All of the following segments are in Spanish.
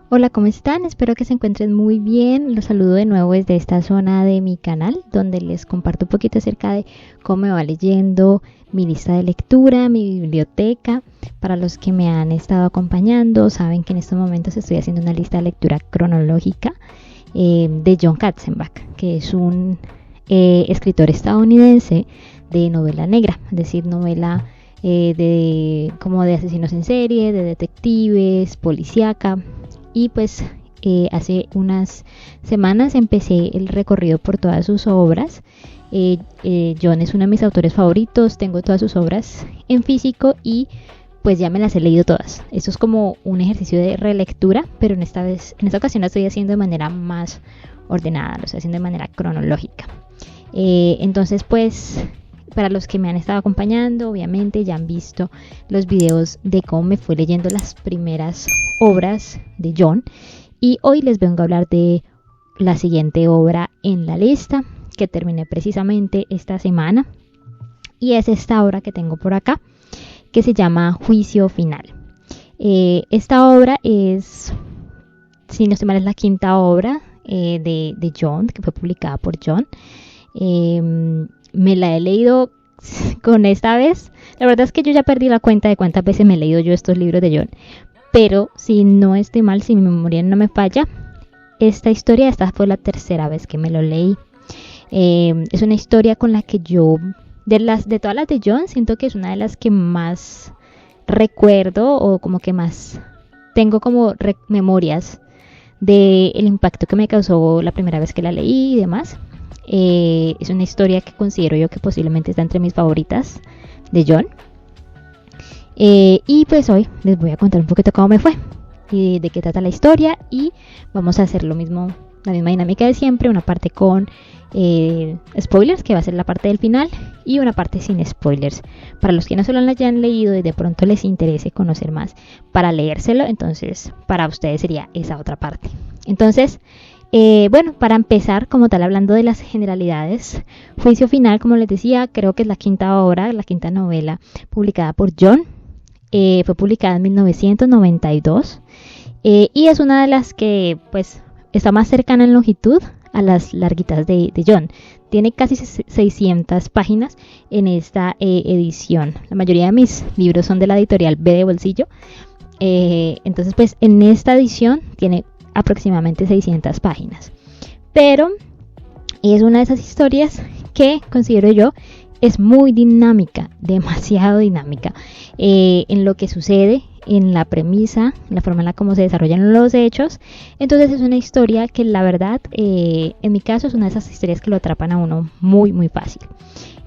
Hola, ¿cómo están? Espero que se encuentren muy bien. Los saludo de nuevo desde esta zona de mi canal, donde les comparto un poquito acerca de cómo me va leyendo, mi lista de lectura, mi biblioteca. Para los que me han estado acompañando, saben que en estos momentos estoy haciendo una lista de lectura cronológica de Jon Katzenbach, que es un escritor estadounidense de novela negra, es decir, novela como de asesinos en serie, de detectives, policíaca. Y pues hace unas semanas empecé el recorrido por todas sus obras. John es uno de mis autores favoritos, tengo todas sus obras en físico y pues ya me las he leído todas. Esto es como un ejercicio de relectura, pero en esta ocasión lo estoy haciendo de manera más ordenada, lo estoy haciendo de manera cronológica. Entonces pues para los que me han estado acompañando, obviamente ya han visto los videos de cómo me fui leyendo las primeras obras de John. Y hoy les vengo a hablar de la siguiente obra en la lista, que terminé precisamente esta semana. Y es esta obra que tengo por acá, que se llama Juicio Final. Esta obra es, si no estoy mal, es la quinta obra de John, que fue publicada por John. Me la he leído con esta vez. La verdad es que yo ya perdí la cuenta de cuántas veces me he leído yo estos libros de John. Pero si no estoy mal, si mi memoria no me falla, esta fue la tercera vez que me lo leí. Es una historia con la que yo, de todas las de John, siento que es una de las que más recuerdo o como que más tengo como memorias del impacto que me causó la primera vez que la leí y demás. Es una historia que considero yo que posiblemente está entre mis favoritas de John. Y pues hoy les voy a contar un poquito cómo me fue y de qué trata la historia, y vamos a hacer lo mismo, la misma dinámica de siempre, una parte con spoilers, que va a ser la parte del final, y una parte sin spoilers para los que no solo la hayan leído y de pronto les interese conocer más para leérselo. Entonces para ustedes sería esa otra parte. Entonces bueno, para empezar como tal, hablando de las generalidades, Juicio Final, como les decía, creo que es la quinta obra, la quinta novela publicada por John. Fue publicada en 1992 y es una de las que pues está más cercana en longitud a las larguitas de John. Tiene casi 600 páginas en esta edición. La mayoría de mis libros son de la editorial B de Bolsillo. Entonces pues en esta edición tiene aproximadamente 600 páginas. Pero es una de esas historias que considero yo es muy dinámica, demasiado dinámica, en lo que sucede, en la premisa, en la forma en la cómo se desarrollan los hechos. Entonces es una historia que la verdad, en mi caso, es una de esas historias que lo atrapan a uno muy, muy fácil.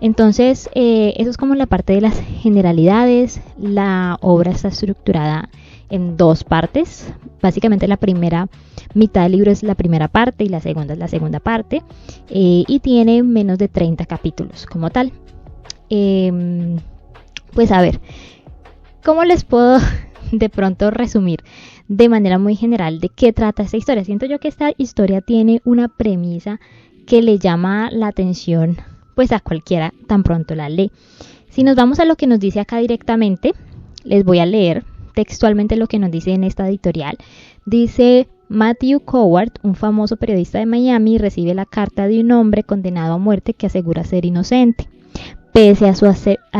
Entonces, eso es como la parte de las generalidades. La obra está estructurada en dos partes. Básicamente la primera mitad del libro es la primera parte y la segunda es la segunda parte, y tiene menos de 30 capítulos como tal. Pues a ver, ¿cómo les puedo de pronto resumir de manera muy general de qué trata esta historia? Siento yo que esta historia tiene una premisa que le llama la atención pues a cualquiera tan pronto la lee. Si nos vamos a lo que nos dice acá directamente, les voy a leer textualmente lo que nos dice en esta editorial. Dice: Matthew Coward, un famoso periodista de Miami, recibe la carta de un hombre condenado a muerte que asegura ser inocente. Pese a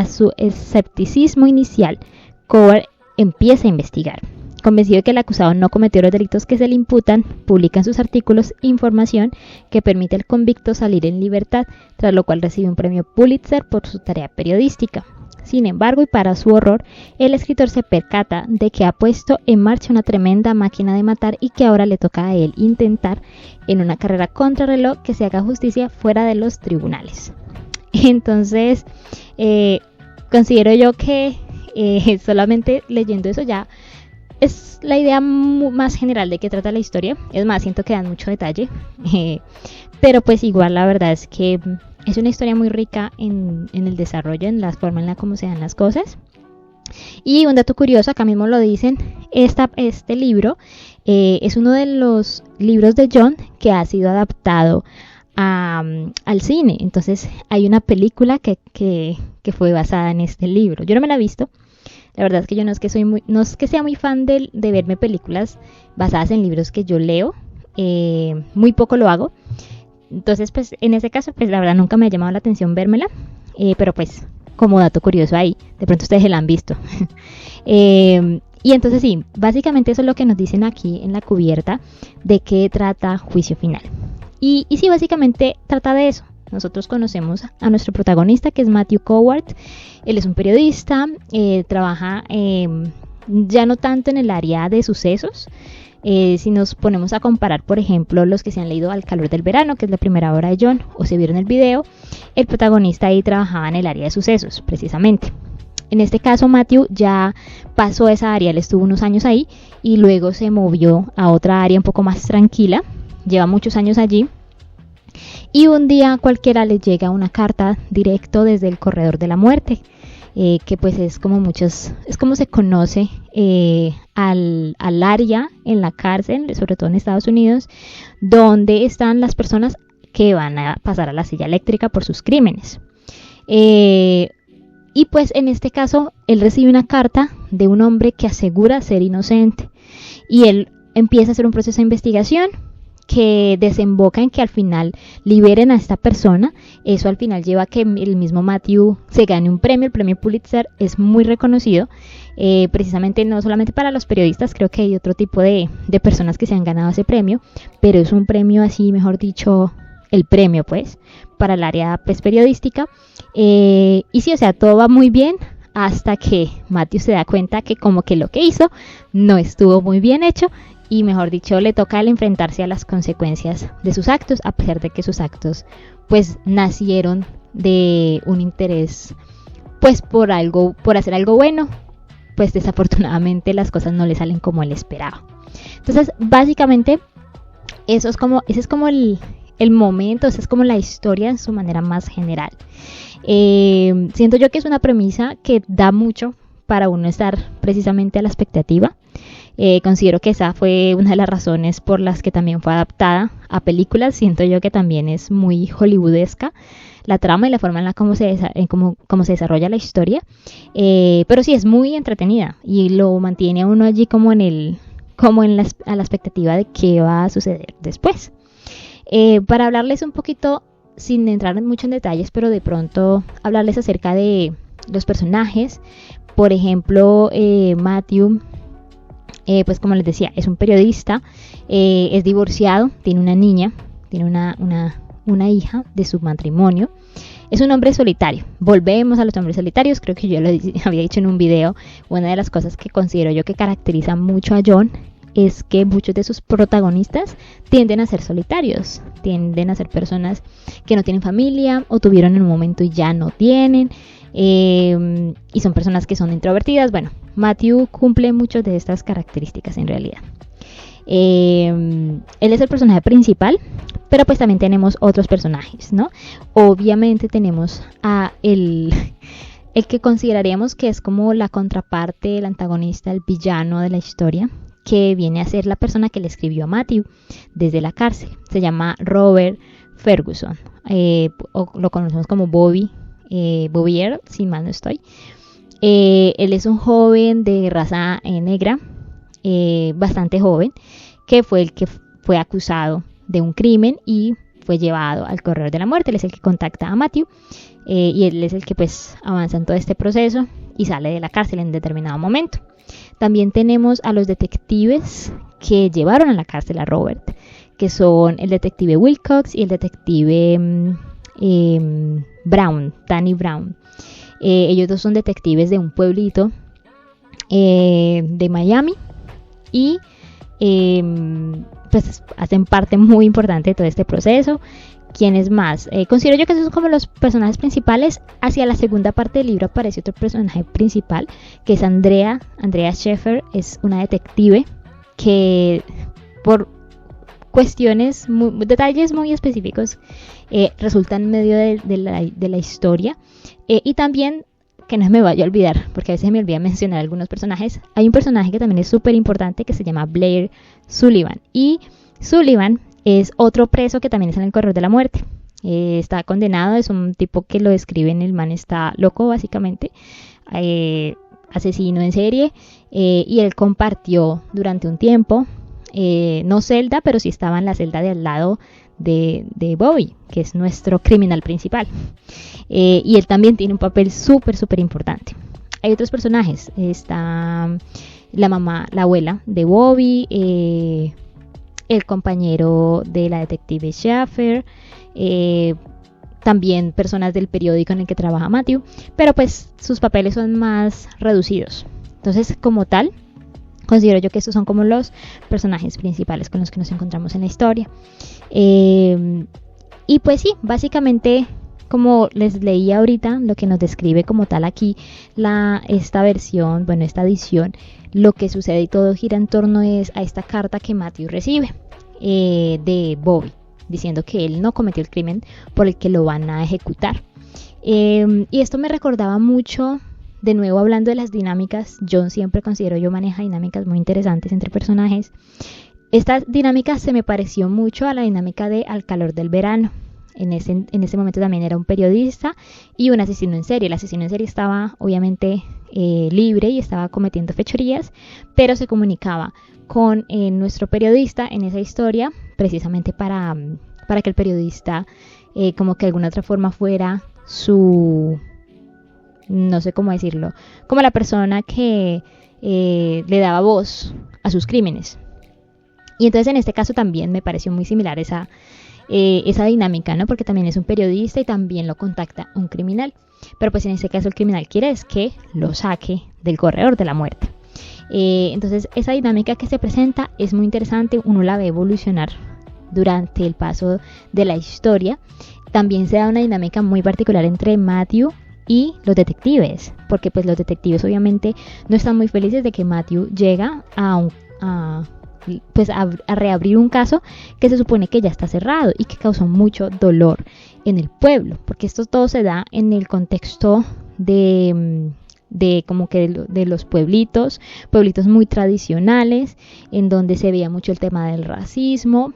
su escepticismo inicial, Coward empieza a investigar. Convencido de que el acusado no cometió los delitos que se le imputan, publica en sus artículos información que permite al convicto salir en libertad, tras lo cual recibe un premio Pulitzer por su tarea periodística. Sin embargo, y para su horror, el escritor se percata de que ha puesto en marcha una tremenda máquina de matar y que ahora le toca a él intentar, en una carrera contrarreloj, que se haga justicia fuera de los tribunales. Entonces, considero yo que solamente leyendo eso ya es la idea más general de qué trata la historia. Es más, siento que dan mucho detalle, pero pues igual la verdad es que es una historia muy rica en el desarrollo, en la forma en la cómo se dan las cosas. Y un dato curioso, acá mismo lo dicen, este libro es uno de los libros de John que ha sido adaptado al cine. Entonces hay una película que fue basada en este libro. Yo no me la he visto, La verdad es que yo no es que sea muy fan de verme películas basadas en libros que yo leo, muy poco lo hago. Entonces, pues en ese caso, pues la verdad nunca me ha llamado la atención vérmela, pero pues como dato curioso ahí, de pronto ustedes la han visto. Y entonces sí, básicamente eso es lo que nos dicen aquí en la cubierta de qué trata Juicio Final. Y sí, básicamente trata de eso. Nosotros conocemos a nuestro protagonista, que es Matthew Coward. Él es un periodista, trabaja ya no tanto en el área de sucesos. Si nos ponemos a comparar, por ejemplo, los que se han leído Al calor del verano, que es la primera obra de John, o se vieron el video, el protagonista ahí trabajaba en el área de sucesos, precisamente. En este caso, Matthew ya pasó esa área, él estuvo unos años ahí y luego se movió a otra área un poco más tranquila. Lleva muchos años allí. Y un día cualquiera le llega una carta directo desde el corredor de la muerte, que pues es como se conoce al área en la cárcel, sobre todo en Estados Unidos, donde están las personas que van a pasar a la silla eléctrica por sus crímenes. Y pues en este caso él recibe una carta de un hombre que asegura ser inocente y él empieza a hacer un proceso de investigación que desemboca en que al final liberen a esta persona. Eso al final lleva a que el mismo Matthew se gane un premio. El premio Pulitzer es muy reconocido, precisamente no solamente para los periodistas, creo que hay otro tipo de personas que se han ganado ese premio, pero es un premio así, mejor dicho, el premio pues, para el área pues, periodística. Y sí, o sea, todo va muy bien hasta que Matthew se da cuenta que como que lo que hizo no estuvo muy bien hecho y mejor dicho le toca a él enfrentarse a las consecuencias de sus actos, a pesar de que sus actos pues nacieron de un interés pues por hacer algo bueno, pues desafortunadamente las cosas no le salen como él esperaba. Entonces básicamente ese es como el momento, esa es como la historia en su manera más general. Siento yo que es una premisa que da mucho para uno estar precisamente a la expectativa. Considero que esa fue una de las razones por las que también fue adaptada a películas. Siento yo que también es muy hollywoodesca la trama y la forma en la cómo se desarrolla la historia. Pero sí es muy entretenida y lo mantiene a uno allí como a la expectativa de qué va a suceder después. Para hablarles un poquito, sin entrar mucho en detalles, pero de pronto hablarles acerca de los personajes. Por ejemplo, Matthew, pues como les decía, es un periodista, es divorciado, tiene una niña, tiene una hija de su matrimonio. Es un hombre solitario. Volvemos a los hombres solitarios, creo que yo lo había dicho en un video. Una de las cosas que considero yo que caracteriza mucho a John es que muchos de sus protagonistas tienden a ser solitarios, tienden a ser personas que no tienen familia o tuvieron en un momento y ya no tienen, y son personas que son introvertidas. Bueno, Matthew cumple muchas de estas características en realidad. Él es el personaje principal, pero pues también tenemos otros personajes, ¿no? Obviamente tenemos a el que consideraríamos que es como la contraparte, el antagonista, el villano de la historia, que viene a ser la persona que le escribió a Matthew desde la cárcel. Se llama Robert Ferguson, o lo conocemos como Bobby Earl, si mal no estoy. Él es un joven de raza negra, bastante joven, que fue el que fue acusado de un crimen y fue llevado al corredor de la muerte. Él es el que contacta a Matthew, y él es el que pues avanza en todo este proceso y sale de la cárcel en determinado momento. También tenemos a los detectives que llevaron a la cárcel a Robert, que son el detective Wilcox y el detective Danny Brown. Ellos dos son detectives de un pueblito de Miami y pues hacen parte muy importante de todo este proceso. ¿Quiénes más? Considero yo que esos son como los personajes principales. Hacia la segunda parte del libro aparece otro personaje principal, que es Andrea Sheffer. Es una detective que por cuestiones, detalles muy específicos, resulta en medio de la historia. Y también, que no me vaya a olvidar, porque a veces me olvida mencionar algunos personajes, hay un personaje que también es súper importante que se llama Blair Sullivan. Y Sullivan es otro preso que también está en el corredor de la muerte. Está condenado, es un tipo que lo describen, el man está loco básicamente. asesino en serie, y él compartió durante un tiempo, no celda, pero sí estaba en la celda de al lado de Bobby, que es nuestro criminal principal. Y él también tiene un papel súper, súper importante. Hay otros personajes, está la mamá, la abuela de Bobby, el compañero de la detective Schaffer, también personas del periódico en el que trabaja Matthew, pero pues sus papeles son más reducidos. Entonces, como tal, considero yo que estos son como los personajes principales con los que nos encontramos en la historia. Y pues sí, básicamente, como les leí ahorita, lo que nos describe como tal aquí esta versión, bueno, esta edición, lo que sucede y todo gira en torno a esta carta que Matthew recibe de Bobby, diciendo que él no cometió el crimen por el que lo van a ejecutar. Y esto me recordaba mucho, de nuevo hablando de las dinámicas. John siempre considero yo maneja dinámicas muy interesantes entre personajes. Esta dinámica se me pareció mucho a la dinámica de Al calor del verano. En ese momento también era un periodista y un asesino en serie. El asesino en serie estaba obviamente libre y estaba cometiendo fechorías, pero se comunicaba con nuestro periodista en esa historia precisamente para que el periodista como que de alguna otra forma fuera no sé cómo decirlo, como la persona que le daba voz a sus crímenes. Y entonces en este caso también me pareció muy similar esa dinámica, ¿no? Porque también es un periodista y también lo contacta un criminal. Pero pues en este caso el criminal quiere es que lo saque del corredor de la muerte. Entonces esa dinámica que se presenta es muy interesante, uno la ve evolucionar durante el paso de la historia. También se da una dinámica muy particular entre Matthew y los detectives, porque pues los detectives obviamente no están muy felices de que Matthew llega a reabrir un caso que se supone que ya está cerrado y que causó mucho dolor en el pueblo, porque esto todo se da en el contexto de como que de los pueblitos muy tradicionales, en donde se veía mucho el tema del racismo.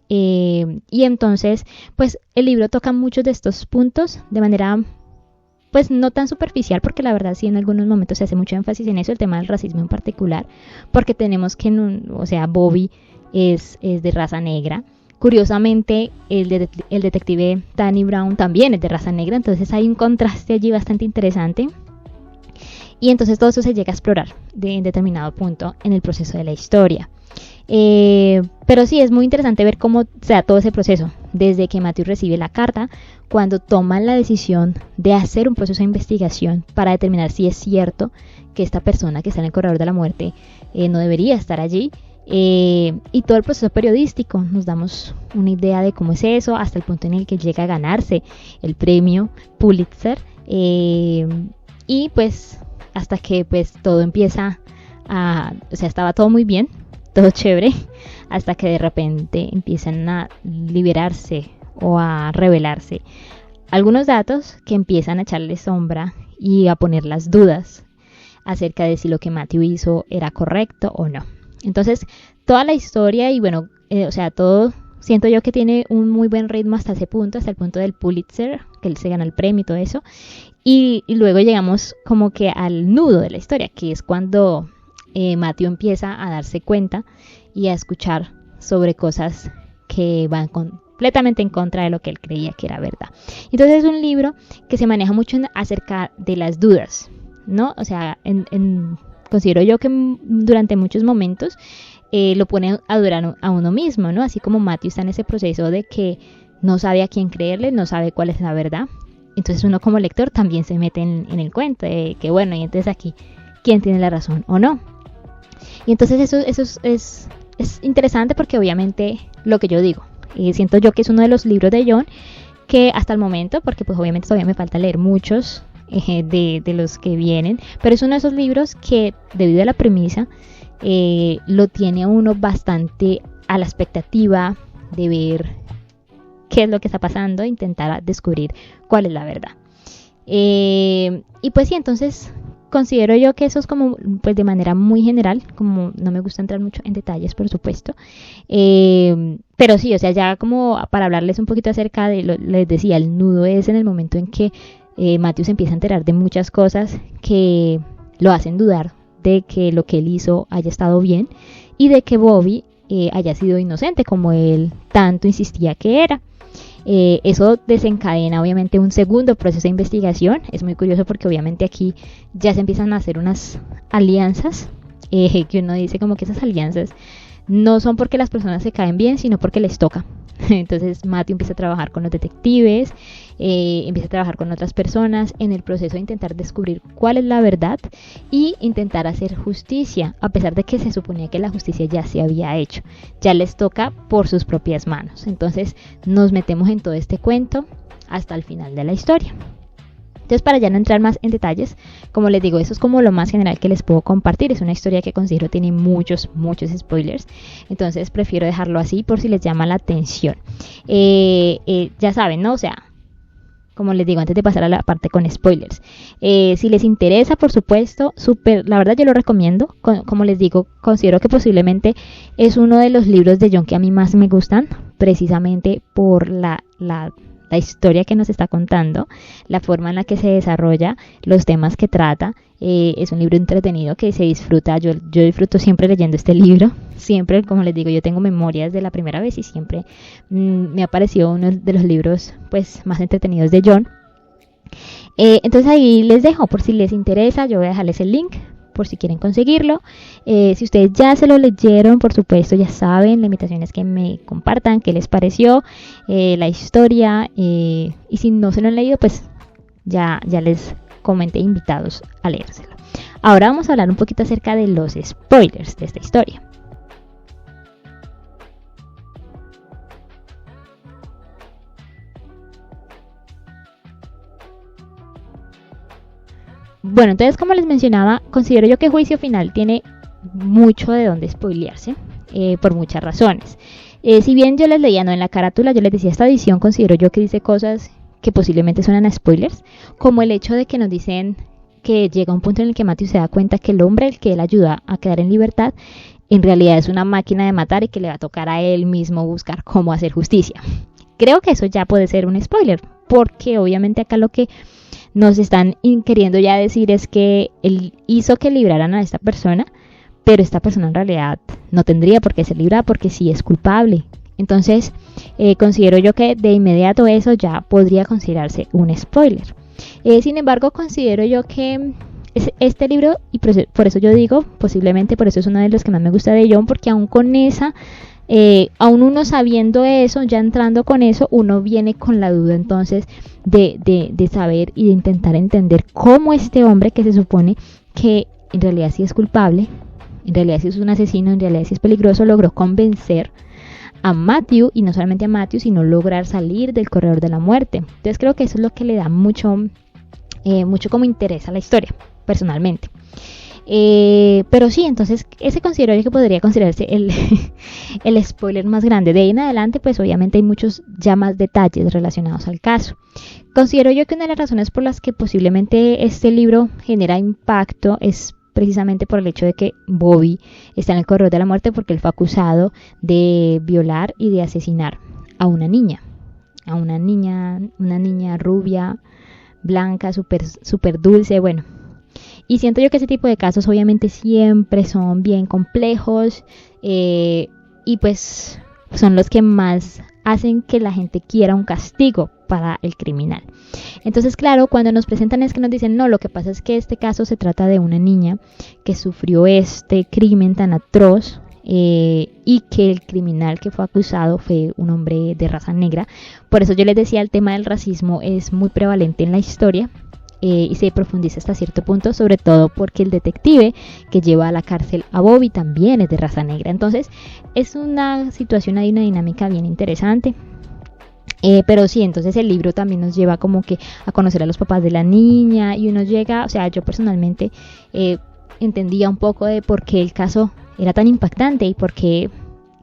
Y entonces pues el libro toca muchos de estos puntos de manera pues no tan superficial, porque la verdad sí en algunos momentos se hace mucho énfasis en eso, el tema del racismo en particular, porque tenemos que, Bobby es de raza negra. Curiosamente, el detective Danny Brown también es de raza negra, entonces hay un contraste allí bastante interesante. Y entonces todo eso se llega a explorar en determinado punto en el proceso de la historia. Pero sí, es muy interesante ver cómo se da todo ese proceso, desde que Matthew recibe la carta, cuando toman la decisión de hacer un proceso de investigación para determinar si es cierto que esta persona que está en el corredor de la muerte no debería estar allí, y todo el proceso periodístico. Nos damos una idea de cómo es eso, hasta el punto en el que llega a ganarse el premio Pulitzer, y pues hasta que pues todo empieza estaba todo muy bien, todo chévere, hasta que de repente empiezan a liberarse o a revelarse algunos datos que empiezan a echarle sombra y a poner las dudas acerca de si lo que Matthew hizo era correcto o no. Entonces, toda la historia y bueno, todo siento yo que tiene un muy buen ritmo hasta ese punto, hasta el punto del Pulitzer, que él se gana el premio y todo eso. Y luego llegamos como que al nudo de la historia, que es cuando Matthew empieza a darse cuenta y a escuchar sobre cosas que van completamente en contra de lo que él creía que era verdad. Entonces es un libro que se maneja mucho acerca de las dudas, ¿no? O sea, considero yo que durante muchos momentos lo pone a dudar a uno mismo, ¿no? Así como Matthew está en ese proceso de que no sabe a quién creerle, no sabe cuál es la verdad. Entonces uno como lector también se mete en el cuento de que bueno, y entonces aquí, ¿quién tiene la razón o no? Y entonces eso es interesante porque obviamente lo que yo digo, siento yo que es uno de los libros de John que hasta el momento, porque pues obviamente todavía me falta leer muchos de los que vienen, pero es uno de esos libros que debido a la premisa lo tiene a uno bastante a la expectativa de ver qué es lo que está pasando, intentar descubrir cuál es la verdad. Y pues sí, entonces considero yo que eso es como pues de manera muy general, como no me gusta entrar mucho en detalles por supuesto, pero sí, o sea, ya como para hablarles un poquito acerca de les decía, el nudo es en el momento en que Matthew se empieza a enterar de muchas cosas que lo hacen dudar de que lo que él hizo haya estado bien y de que Bobby haya sido inocente como él tanto insistía que era. Eso desencadena obviamente un segundo proceso de investigación. Es muy curioso porque obviamente aquí ya se empiezan a hacer unas alianzas que uno dice como que esas alianzas no son porque las personas se caen bien, sino porque les toca. Entonces Matthew empieza a trabajar con los detectives, empieza a trabajar con otras personas en el proceso de intentar descubrir cuál es la verdad y intentar hacer justicia, a pesar de que se suponía que la justicia ya se había hecho. Ya les toca por sus propias manos. Entonces nos metemos en todo este cuento hasta el final de la historia. Entonces, para ya no entrar más en detalles, como les digo, eso es como lo más general que les puedo compartir. Es una historia que considero tiene muchos spoilers. Entonces, prefiero dejarlo así por si les llama la atención. Ya saben, ¿no? O sea, como les digo, antes de pasar a la parte con spoilers. Si les interesa, por supuesto, la verdad yo lo recomiendo. Como les digo, considero que posiblemente es uno de los libros de John que a mí más me gustan, precisamente por la historia que nos está contando, la forma en la que se desarrolla, los temas que trata. Es un libro entretenido que se disfruta. Yo disfruto siempre leyendo este libro. Siempre, como les digo, yo tengo memorias de la primera vez y siempre me ha parecido uno de los libros pues más entretenidos de John. Entonces ahí les dejo, por si les interesa, yo voy a dejarles el link por si quieren conseguirlo. Si ustedes ya se lo leyeron, por supuesto ya saben, la invitación es que me compartan qué les pareció la historia, y si no se lo han leído, pues ya les comenté invitados a leérselo. Ahora vamos a hablar un poquito acerca de los spoilers de esta historia. Bueno, entonces como les mencionaba, considero yo que Juicio Final tiene mucho de dónde spoilearse, por muchas razones. Si bien yo les leía, no en la carátula, yo les decía, esta edición considero yo que dice cosas que posiblemente suenan a spoilers, como el hecho de que nos dicen que llega un punto en el que Matthew se da cuenta que el hombre al que él ayuda a quedar en libertad, en realidad es una máquina de matar y que le va a tocar a él mismo buscar cómo hacer justicia. Creo que eso ya puede ser un spoiler, porque obviamente acá lo que nos están queriendo ya decir es que él hizo que libraran a esta persona, pero esta persona en realidad no tendría por qué ser librada porque sí es culpable. Entonces, considero yo que de inmediato eso ya podría considerarse un spoiler. Sin embargo, considero yo que este libro, y por eso yo digo, posiblemente por eso es uno de los que más me gusta de John, porque aún con esa, aún uno sabiendo eso, ya entrando con eso, uno viene con la duda entonces de saber y de intentar entender cómo este hombre que se supone que en realidad sí es culpable, en realidad sí es un asesino, en realidad sí es peligroso, logró convencer a Matthew, y no solamente a Matthew, sino lograr salir del corredor de la muerte. Entonces creo que eso es lo que le da mucho como interés a la historia, personalmente. Pero sí, entonces ese considero yo que podría considerarse el spoiler más grande. De ahí en adelante, pues obviamente hay muchos ya más detalles relacionados al caso. Considero yo que una de las razones por las que posiblemente este libro genera impacto es precisamente por el hecho de que Bobby está en el corredor de la muerte, porque él fue acusado de violar y de asesinar a una niña, una niña rubia, blanca, súper dulce, bueno. Y siento yo que ese tipo de casos obviamente siempre son bien complejos, y pues son los que más hacen que la gente quiera un castigo para el criminal. Entonces, claro, cuando nos presentan es que nos dicen, no, lo que pasa es que este caso se trata de una niña que sufrió este crimen tan atroz, y que el criminal que fue acusado fue un hombre de raza negra. Por eso yo les decía, el tema del racismo es muy prevalente en la historia, y se profundiza hasta cierto punto, sobre todo porque el detective que lleva a la cárcel a Bobby también es de raza negra. Entonces es una situación, hay una dinámica bien interesante. Pero sí, entonces el libro también nos lleva como que a conocer a los papás de la niña, y uno llega, o sea, yo personalmente entendía un poco de por qué el caso era tan impactante y por qué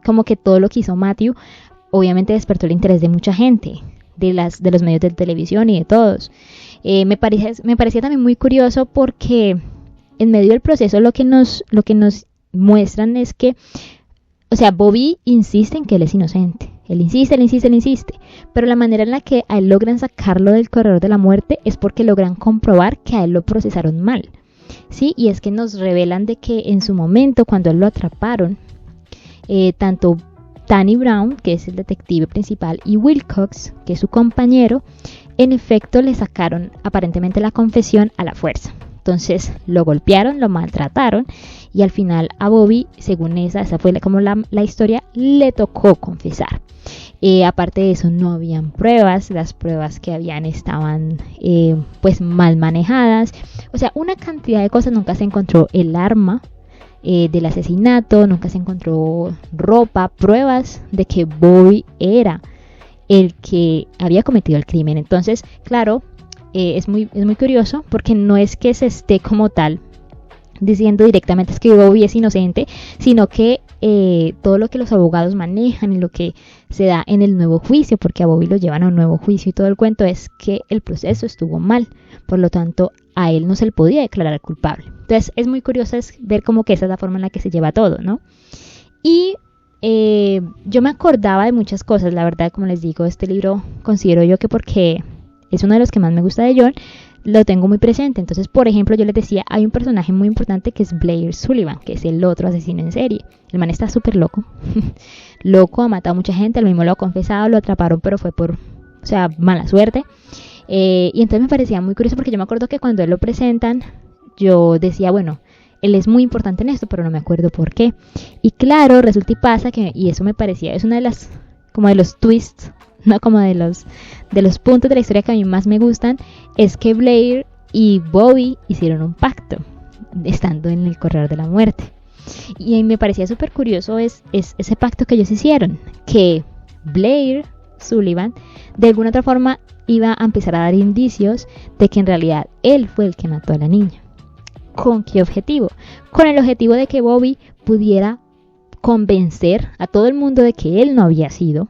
como que todo lo que hizo Matthew obviamente despertó el interés de mucha gente, de los medios de televisión y de todos. Me parecía también muy curioso porque en medio del proceso lo que nos muestran es que, o sea, Bobby insiste en que él es inocente. Él insiste, pero la manera en la que a él logran sacarlo del corredor de la muerte es porque logran comprobar que a él lo procesaron mal. Sí, y es que nos revelan de que en su momento, cuando él lo atraparon, tanto Danny Brown, que es el detective principal, y Wilcox, que es su compañero, en efecto le sacaron aparentemente la confesión a la fuerza. Entonces lo golpearon, lo maltrataron y al final a Bobby, según esa fue como la historia, le tocó confesar. Aparte de eso no habían pruebas, las pruebas que habían estaban pues mal manejadas, o sea, una cantidad de cosas. Nunca se encontró el arma del asesinato, nunca se encontró ropa, pruebas de que Bobby era el que había cometido el crimen. Entonces, claro, es muy curioso porque no es que se esté como tal diciendo directamente es que Bobby es inocente, sino que todo lo que los abogados manejan y lo que se da en el nuevo juicio, porque a Bobby lo llevan a un nuevo juicio y todo el cuento es que el proceso estuvo mal, por lo tanto a él no se le podía declarar culpable. Entonces es muy curioso ver como que esa es la forma en la que se lleva todo, ¿no? Y yo me acordaba de muchas cosas, la verdad, como les digo, este libro considero yo que porque es uno de los que más me gusta de John, lo tengo muy presente. Entonces, por ejemplo, yo les decía, hay un personaje muy importante que es Blair Sullivan, que es el otro asesino en serie. El man está súper loco. Loco, ha matado a mucha gente, lo mismo lo ha confesado, lo atraparon, pero fue por, o sea, mala suerte. Y entonces me parecía muy curioso porque yo me acuerdo que cuando él lo presentan, yo decía, bueno, él es muy importante en esto, pero no me acuerdo por qué. Y claro, resulta y pasa que, y eso me parecía, es una de las, como de los twists, no como de los puntos de la historia que a mí más me gustan, es que Blair y Bobby hicieron un pacto estando en el corredor de la muerte. Y me parecía súper curioso es ese pacto que ellos hicieron, que Blair Sullivan de alguna otra forma iba a empezar a dar indicios de que en realidad él fue el que mató a la niña. ¿Con qué objetivo? Con el objetivo de que Bobby pudiera convencer a todo el mundo de que él no había sido,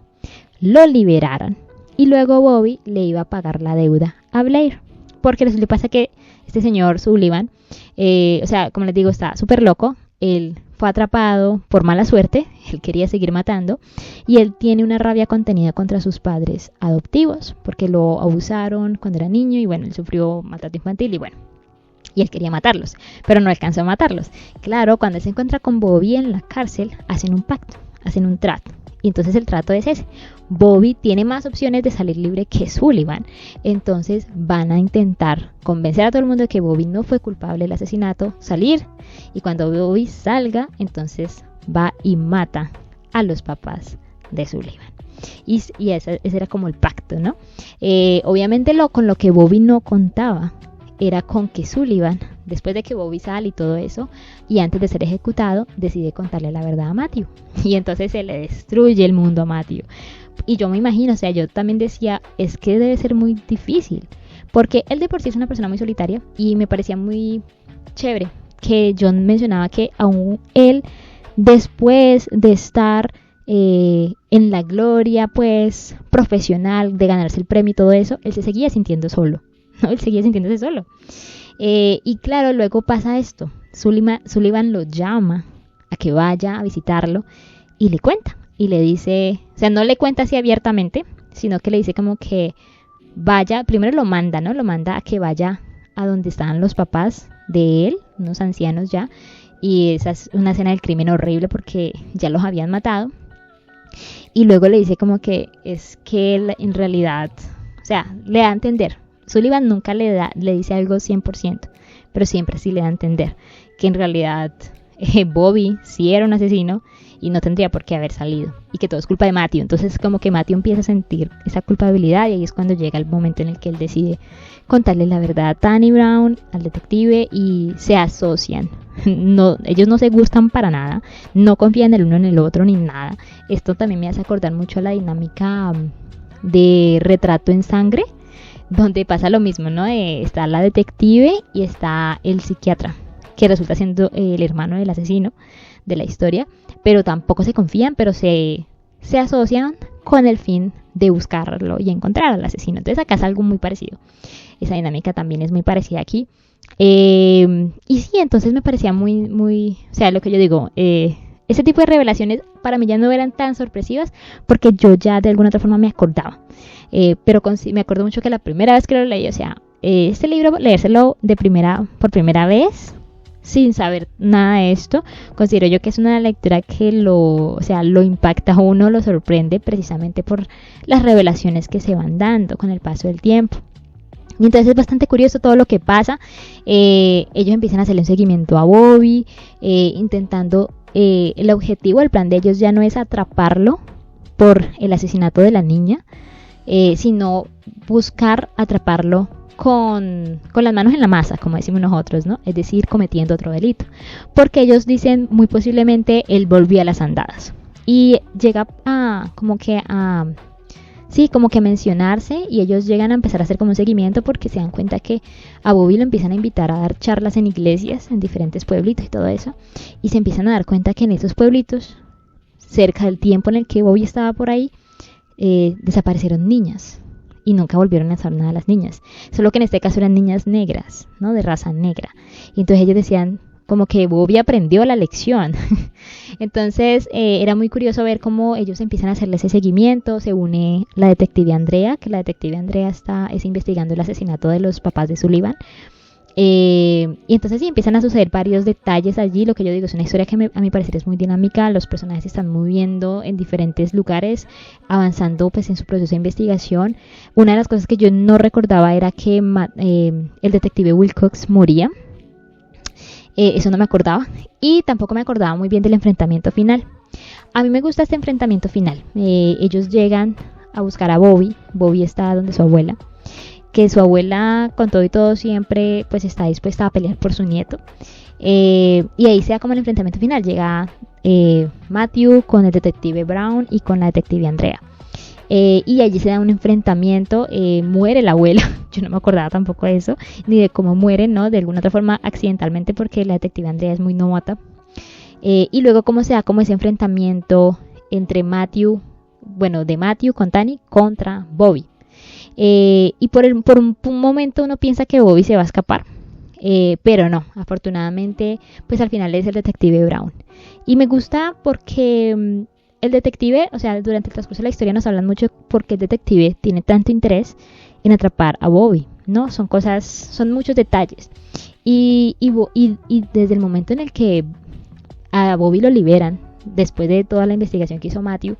lo liberaran y luego Bobby le iba a pagar la deuda a Blair, porque le pasa que este señor Sullivan, o sea, como les digo, está súper loco. Él fue atrapado por mala suerte, él quería seguir matando y él tiene una rabia contenida contra sus padres adoptivos porque lo abusaron cuando era niño y bueno, él sufrió maltrato infantil y bueno, y él quería matarlos, pero no alcanzó a matarlos. Claro, cuando él se encuentra con Bobby en la cárcel, hacen un pacto, hacen un trato. Y entonces el trato es ese. Bobby tiene más opciones de salir libre que Sullivan. Entonces van a intentar convencer a todo el mundo de que Bobby no fue culpable del asesinato, salir. Y cuando Bobby salga, entonces va y mata a los papás de Sullivan. Y ese era como el pacto, ¿no? Obviamente con lo que Bobby no contaba era con que Sullivan, después de que Bobby sale y todo eso, y antes de ser ejecutado, decide contarle la verdad a Matthew. Y entonces se le destruye el mundo a Matthew. Y yo me imagino, o sea, yo también decía, es que debe ser muy difícil, porque él de por sí es una persona muy solitaria, y me parecía muy chévere que John mencionaba que aún él, después de estar en la gloria, pues, profesional, de ganarse el premio y todo eso, él se seguía sintiendo solo. ¿No? Él seguía sintiéndose solo. Y claro, luego pasa esto. Sullivan lo llama a que vaya a visitarlo y le cuenta. Y le dice, o sea, no le cuenta así abiertamente, sino que le dice como que vaya, primero lo manda, ¿no? Lo manda a que vaya a donde estaban los papás de él, unos ancianos ya. Y esa es una escena del crimen horrible porque ya los habían matado. Y luego le dice como que es que él en realidad, o sea, le da a entender. Sullivan nunca le dice algo 100%, pero siempre sí le da a entender que en realidad Bobby sí era un asesino y no tendría por qué haber salido y que todo es culpa de Matthew. Entonces como que Matthew empieza a sentir esa culpabilidad y ahí es cuando llega el momento en el que él decide contarle la verdad a Danny Brown, al detective, y se asocian. No, ellos no se gustan para nada, no confían el uno en el otro ni nada. Esto también me hace acordar mucho a la dinámica de Retrato en Sangre, donde pasa lo mismo, ¿no? Está la detective y está el psiquiatra, que resulta siendo el hermano del asesino de la historia, pero tampoco se confían, pero se asocian con el fin de buscarlo y encontrar al asesino. Entonces acá es algo muy parecido. Esa dinámica también es muy parecida aquí. Y sí, entonces me parecía muy, o sea, lo que yo digo, ese tipo de revelaciones para mí ya no eran tan sorpresivas porque yo ya de alguna otra forma me acordaba. Pero me acuerdo mucho que la primera vez que lo leí, o sea, este libro, leérselo por primera vez, sin saber nada de esto, considero yo que es una lectura que lo impacta a uno, lo sorprende precisamente por las revelaciones que se van dando con el paso del tiempo. Y entonces es bastante curioso todo lo que pasa. Ellos empiezan a hacerle un seguimiento a Bobby, intentando, el objetivo, el plan de ellos ya no es atraparlo por el asesinato de la niña, sino buscar atraparlo con las manos en la masa, como decimos nosotros, ¿no? Es decir, cometiendo otro delito. Porque ellos dicen, muy posiblemente, él volvió a las andadas. Y llega como que a mencionarse, y ellos llegan a empezar a hacer como un seguimiento porque se dan cuenta que a Bobby lo empiezan a invitar a dar charlas en iglesias, en diferentes pueblitos y todo eso. Y se empiezan a dar cuenta que en esos pueblitos, cerca del tiempo en el que Bobby estaba por ahí, desaparecieron niñas. Y nunca volvieron a saber nada de las niñas. Solo que en este caso eran niñas negras, ¿no? De raza negra. Y entonces ellos decían como que Bobby aprendió la lección. Entonces era muy curioso ver cómo ellos empiezan a hacerle ese seguimiento. Se une la detective Andrea, que la detective Andrea es investigando el asesinato de los papás de Sullivan. Y entonces sí, empiezan a suceder varios detalles allí. Lo que yo digo es una historia que a mi parecer es muy dinámica. Los personajes se están moviendo en diferentes lugares, avanzando pues en su proceso de investigación. Una de las cosas que yo no recordaba era que el detective Wilcox moría. Eso no me acordaba. Y tampoco me acordaba muy bien del enfrentamiento final. A mí me gusta este enfrentamiento final. Ellos llegan a buscar a Bobby. Bobby está donde su abuela, que su abuela, con todo y todo, siempre pues está dispuesta a pelear por su nieto. Y ahí se da como el enfrentamiento final. Llega Matthew con el detective Brown y con la detective Andrea. Y allí se da un enfrentamiento. Muere la abuela. Yo no me acordaba tampoco de eso, ni de cómo muere, ¿no? De alguna otra forma accidentalmente, porque la detective Andrea es muy novata. Y luego cómo se da como ese enfrentamiento entre de Matthew con Tanny contra Bobby. Y por un momento uno piensa que Bobby se va a escapar, pero no, afortunadamente pues al final es el detective Brown. Y me gusta porque el detective, o sea, durante el transcurso de la historia nos hablan mucho porque el detective tiene tanto interés en atrapar a Bobby, ¿no? Son muchos detalles. Y desde el momento en el que a Bobby lo liberan, después de toda la investigación que hizo Matthew,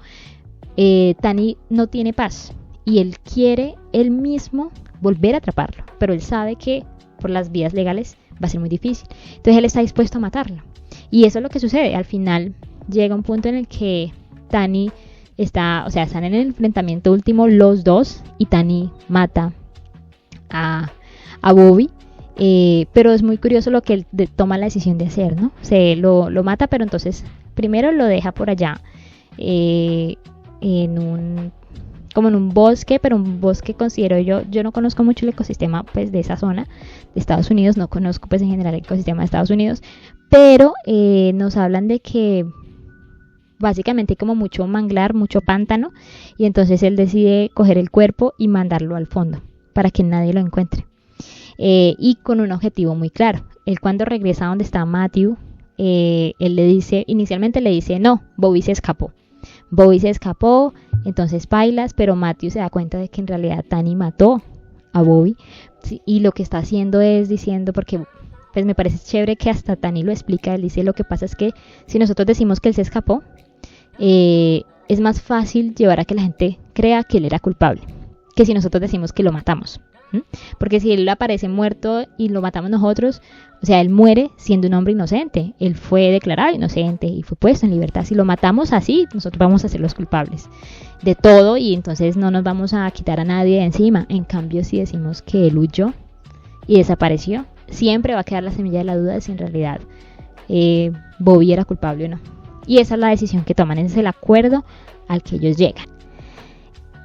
Tanny no tiene paz. Y él quiere él mismo volver a atraparlo, pero él sabe que por las vías legales va a ser muy difícil. Entonces él está dispuesto a matarlo. Y eso es lo que sucede. Al final llega un punto en el que Tanny están en el enfrentamiento último los dos, y Tanny mata a Bobby. Pero es muy curioso lo que él toma la decisión de hacer, ¿no? Lo mata, pero entonces primero lo deja por allá, como en un bosque, pero un bosque, considero yo no conozco mucho el ecosistema pues de esa zona de Estados Unidos, no conozco pues en general el ecosistema de Estados Unidos, pero nos hablan de que básicamente hay como mucho manglar, mucho pántano, y entonces él decide coger el cuerpo y mandarlo al fondo para que nadie lo encuentre, y con un objetivo muy claro. Él, cuando regresa a donde está Matthew, inicialmente le dice no, Bobby se escapó, entonces bailas, pero Matthew se da cuenta de que en realidad Tanny mató a Bobby, ¿sí? Y lo que está haciendo es diciendo, porque pues me parece chévere que hasta Tanny lo explica, él dice: lo que pasa es que si nosotros decimos que él se escapó, es más fácil llevar a que la gente crea que él era culpable, que si nosotros decimos que lo matamos. Porque si él aparece muerto y lo matamos nosotros, o sea, él muere siendo un hombre inocente. Él fue declarado inocente y fue puesto en libertad. Si lo matamos así, nosotros vamos a ser los culpables de todo, y entonces no nos vamos a quitar a nadie de encima. En cambio, si decimos que él huyó y desapareció, siempre va a quedar la semilla de la duda de si en realidad Bobby era culpable o no. Y esa es la decisión que toman, ese es el acuerdo al que ellos llegan.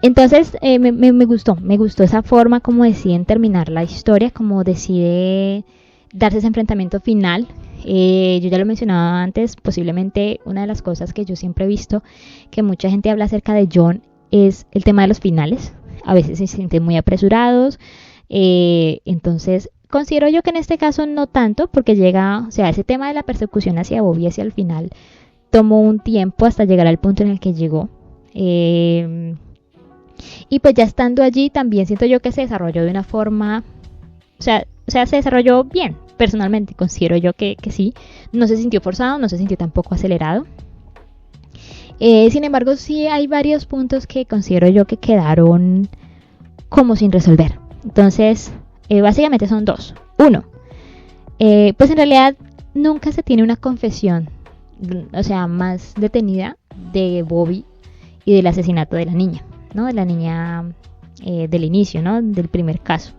Entonces me gustó esa forma como deciden terminar la historia, como decide darse ese enfrentamiento final. Yo ya lo mencionaba antes, posiblemente una de las cosas que yo siempre he visto que mucha gente habla acerca de John es el tema de los finales. A veces se sienten muy apresurados, entonces considero yo que en este caso no tanto, porque ese tema de la persecución hacia Bobby hacia el final tomó un tiempo hasta llegar al punto en el que llegó. Y pues ya estando allí también siento yo que se desarrolló de una forma o sea, se desarrolló bien. Personalmente considero yo que sí. No se sintió forzado, no se sintió tampoco acelerado. Sin embargo, sí hay varios puntos que considero yo que quedaron como sin resolver. Entonces, básicamente son dos. Uno, pues en realidad nunca se tiene una confesión, o sea, más detenida de Bobby y del asesinato de la niña, ¿no? De la niña del inicio, ¿no? Del primer caso.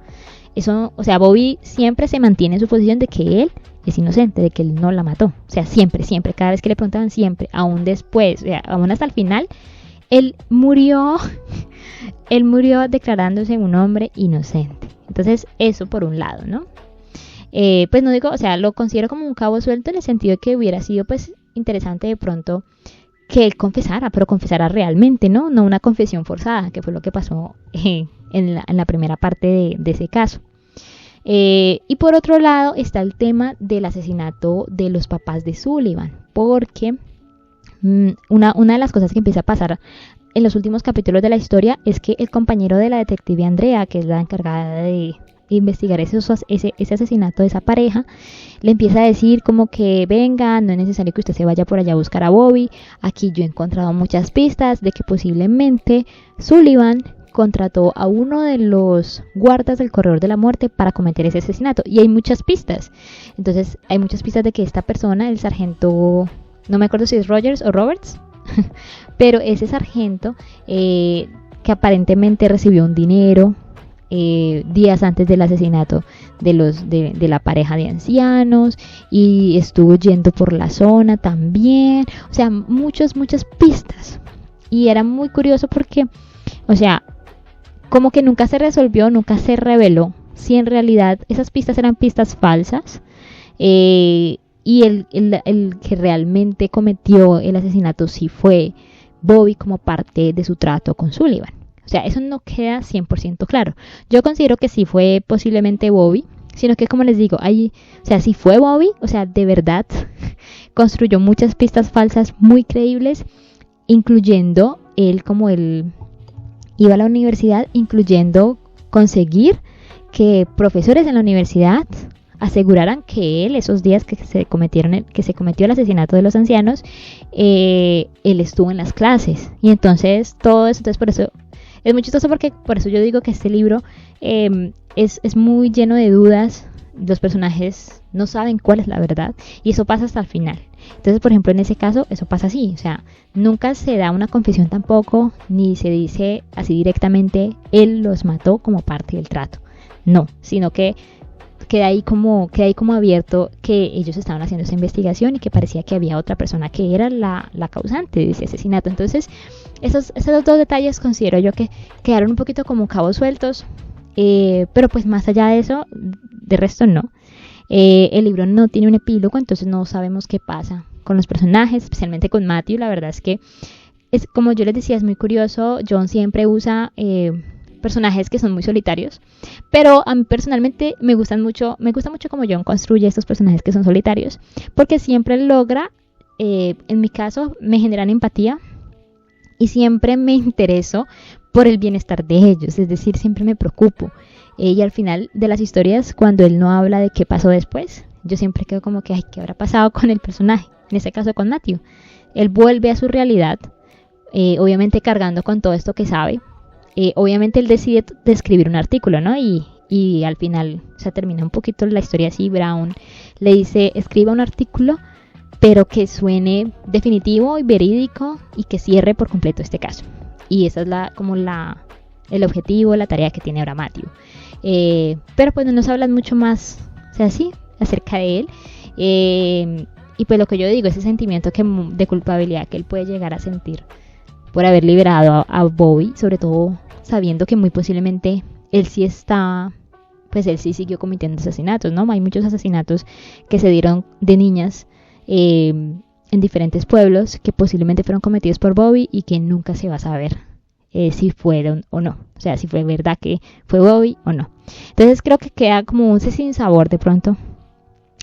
Eso, o sea, Bobby siempre se mantiene en su posición de que él es inocente, de que él no la mató. O sea, siempre, cada vez que le preguntaban, siempre, aún después, o sea, aún hasta el final, él murió declarándose un hombre inocente. Entonces, eso por un lado, ¿no? Pues no digo, o sea, lo considero como un cabo suelto en el sentido de que hubiera sido, pues, interesante de pronto que él confesara, pero confesara realmente, ¿no? No una confesión forzada, que fue lo que pasó en la primera parte de ese caso. Y por otro lado está el tema del asesinato de los papás de Sullivan, porque una de las cosas que empieza a pasar en los últimos capítulos de la historia es que el compañero de la detective Andrea, que es la encargada de investigar ese asesinato de esa pareja, le empieza a decir como que venga, no es necesario que usted se vaya por allá a buscar a Bobby, aquí yo he encontrado muchas pistas de que posiblemente Sullivan contrató a uno de los guardas del corredor de la muerte para cometer ese asesinato, y hay muchas pistas. Entonces hay muchas pistas de que esta persona, el sargento, no me acuerdo si es Rogers o Roberts, pero ese sargento que aparentemente recibió un dinero días antes del asesinato de la pareja de ancianos, y estuvo yendo por la zona también. O sea, muchas pistas, y era muy curioso porque, o sea, como que nunca se resolvió, nunca se reveló si en realidad esas pistas eran pistas falsas, y el que realmente cometió el asesinato sí fue Bobby como parte de su trato con Sullivan. O sea, eso no queda 100% claro. Yo considero que sí fue posiblemente Bobby, sino que, como les digo, o sea, si fue Bobby, o sea, de verdad construyó muchas pistas falsas muy creíbles, incluyendo él, como él iba a la universidad, incluyendo conseguir que profesores en la universidad aseguraran que él, esos días que se cometió el asesinato de los ancianos, él estuvo en las clases. Y entonces todo eso, por eso es muy chistoso, porque por eso yo digo que este libro es muy lleno de dudas. Los personajes no saben cuál es la verdad, y eso pasa hasta el final. Entonces, por ejemplo, en ese caso, eso pasa así. O sea, nunca se da una confesión tampoco, ni se dice así directamente, él los mató como parte del trato. No, sino que queda ahí como abierto que ellos estaban haciendo esa investigación y que parecía que había otra persona que era la causante de ese asesinato. Entonces, esos dos detalles considero yo que quedaron un poquito como cabos sueltos, pero pues más allá de eso, de resto no. El libro no tiene un epílogo, entonces no sabemos qué pasa con los personajes, especialmente con Matthew. La verdad es que, como yo les decía, es muy curioso. John siempre usa personajes que son muy solitarios, pero a mí personalmente me gusta mucho como John construye estos personajes que son solitarios, porque siempre logra, en mi caso, me generan empatía, y siempre me intereso por el bienestar de ellos, es decir, siempre me preocupo. Y al final de las historias, cuando él no habla de qué pasó después, yo siempre quedo como que, ay, ¿qué habrá pasado con el personaje? En este caso con Matthew. Él vuelve a su realidad, obviamente cargando con todo esto que sabe. Obviamente él decide escribir un artículo, ¿no? Y al final, o sea, termina un poquito la historia así. Brown le dice, escriba un artículo, pero que suene definitivo y verídico, y que cierre por completo este caso. Y esa es el objetivo, la tarea que tiene ahora Matthew. Pero pues no nos hablan mucho más, o sea, sí, acerca de él. Y pues lo que yo digo, ese sentimiento de culpabilidad que él puede llegar a sentir por haber liberado a Bobby, sobre todo sabiendo que muy posiblemente él sí siguió cometiendo asesinatos, ¿no? Hay muchos asesinatos que se dieron de niñas en diferentes pueblos, que posiblemente fueron cometidos por Bobby, y que nunca se va a saber si fueron o no. O sea, si fue verdad que fue Bobby o no. Entonces creo que queda como un sinsabor de pronto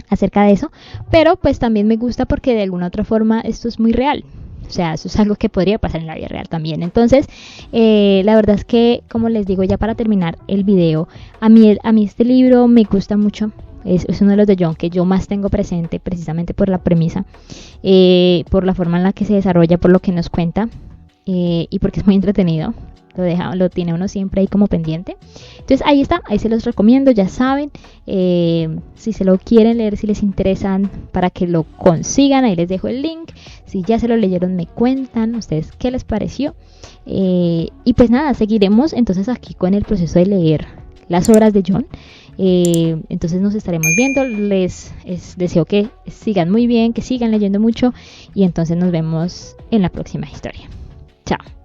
acerca de eso, pero pues también me gusta porque de alguna otra forma esto es muy real. O sea, eso es algo que podría pasar en la vida real también. Entonces, la verdad es que, como les digo, ya para terminar el video, a mí este libro me gusta mucho. Es uno de los de John que yo más tengo presente, precisamente por la premisa, por la forma en la que se desarrolla, por lo que nos cuenta, y porque es muy entretenido. Lo tiene uno siempre ahí como pendiente. Entonces ahí está, ahí se los recomiendo, ya saben. Si se lo quieren leer, si les interesan, para que lo consigan, ahí les dejo el link. Si ya se lo leyeron, me cuentan ustedes qué les pareció. Y pues nada, seguiremos entonces aquí con el proceso de leer las obras de John. Entonces nos estaremos viendo. Les deseo que sigan muy bien, que sigan leyendo mucho, y entonces nos vemos en la próxima historia. Chao.